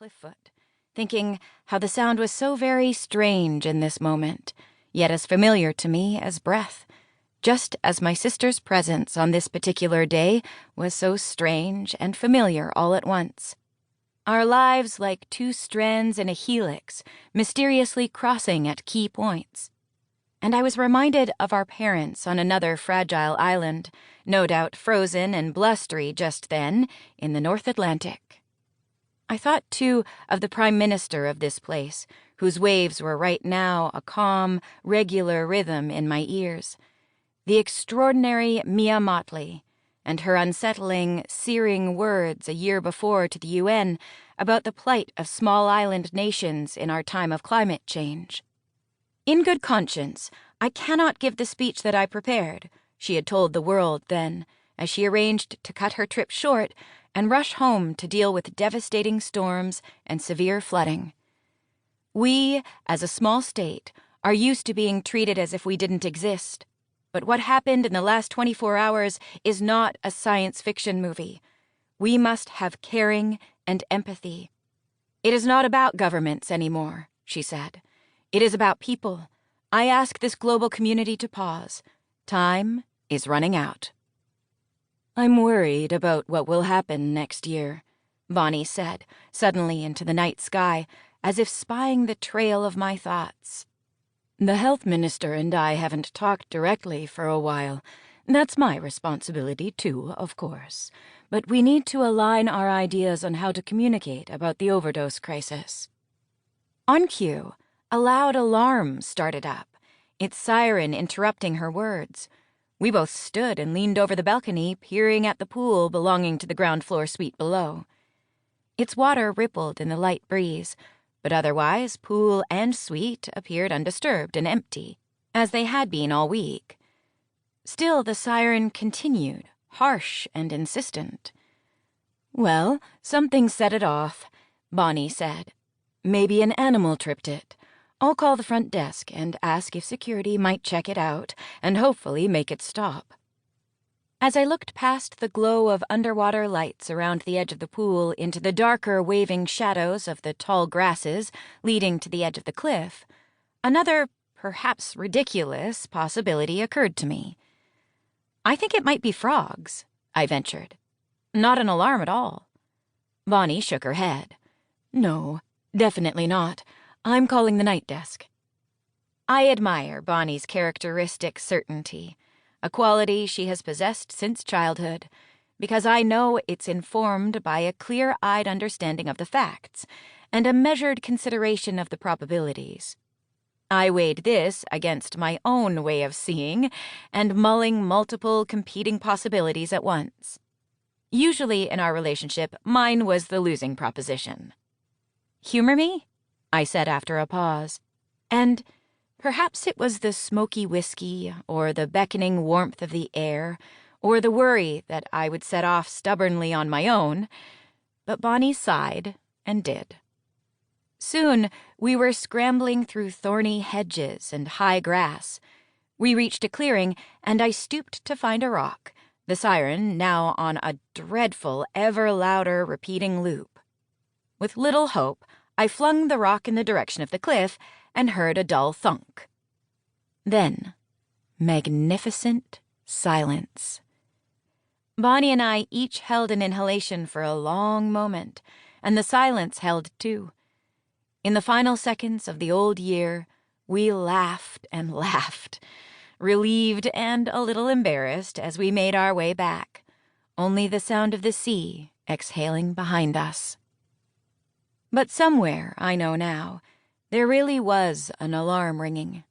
cliff foot, thinking how the sound was so very strange in this moment, yet as familiar to me as breath, just as my sister's presence on this particular day was so strange and familiar all at once. Our lives like two strands in a helix, mysteriously crossing at key points. And I was reminded of our parents on another fragile island, no doubt frozen and blustery just then, in the North Atlantic. I thought, too, of the Prime Minister of this place, whose waves were right now a calm, regular rhythm in my ears. The extraordinary Mia Motley, and her unsettling, searing words a year before to the UN about the plight of small island nations in our time of climate change. In good conscience, I cannot give the speech that I prepared, she had told the world then, as she arranged to cut her trip short and rush home to deal with devastating storms and severe flooding. We, as a small state, are used to being treated as if we didn't exist. But what happened in the last 24 hours is not a science fiction movie. We must have caring and empathy. It is not about governments anymore, she said. It is about people. I ask this global community to pause. Time is running out. I'm worried about what will happen next year, Bonnie said, suddenly into the night sky, as if spying the trail of my thoughts. The health minister and I haven't talked directly for a while. That's my responsibility, too, of course. But we need to align our ideas on how to communicate about the overdose crisis. On cue, a loud alarm started up, its siren interrupting her words. We both stood and leaned over the balcony, peering at the pool belonging to the ground floor suite below. Its water rippled in the light breeze, but otherwise pool and suite appeared undisturbed and empty, as they had been all week. Still the siren continued, harsh and insistent. Well, something set it off, Bonnie said. Maybe an animal tripped it. I'll call the front desk and ask if security might check it out and hopefully make it stop. As I looked past the glow of underwater lights around the edge of the pool into the darker waving shadows of the tall grasses leading to the edge of the cliff, another, perhaps ridiculous, possibility occurred to me. I think it might be frogs, I ventured. Not an alarm at all. Bonnie shook her head. No, definitely not. I'm calling the night desk. I admire Bonnie's characteristic certainty, a quality she has possessed since childhood, because I know it's informed by a clear-eyed understanding of the facts and a measured consideration of the probabilities. I weighed this against my own way of seeing and mulling multiple competing possibilities at once. Usually in our relationship, mine was the losing proposition. Humor me? I said after a pause, and perhaps it was the smoky whiskey, or the beckoning warmth of the air, or the worry that I would set off stubbornly on my own, but Bonnie sighed and did. Soon we were scrambling through thorny hedges and high grass. We reached a clearing, and I stooped to find a rock, the siren now on a dreadful, ever louder repeating loop. With little hope, I flung the rock in the direction of the cliff and heard a dull thunk. Then, magnificent silence. Bonnie and I each held an inhalation for a long moment, and the silence held too. In the final seconds of the old year, we laughed and laughed, relieved and a little embarrassed as we made our way back, only the sound of the sea exhaling behind us. But somewhere, I know now, there really was an alarm ringing.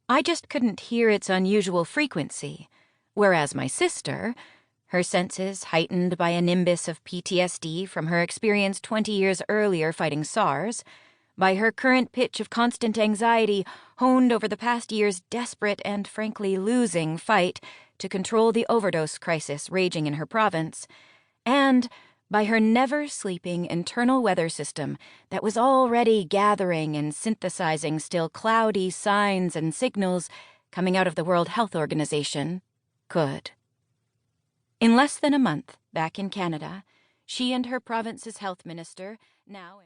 I just couldn't hear its unusual frequency, whereas my sister, her senses heightened by a nimbus of PTSD from her experience 20 years earlier fighting SARS, by her current pitch of constant anxiety honed over the past year's desperate and frankly losing fight to control the overdose crisis raging in her province, and by her never-sleeping internal weather system that was already gathering and synthesizing still cloudy signs and signals coming out of the World Health Organization, could. In less than a month, back in Canada, she and her province's health minister, now in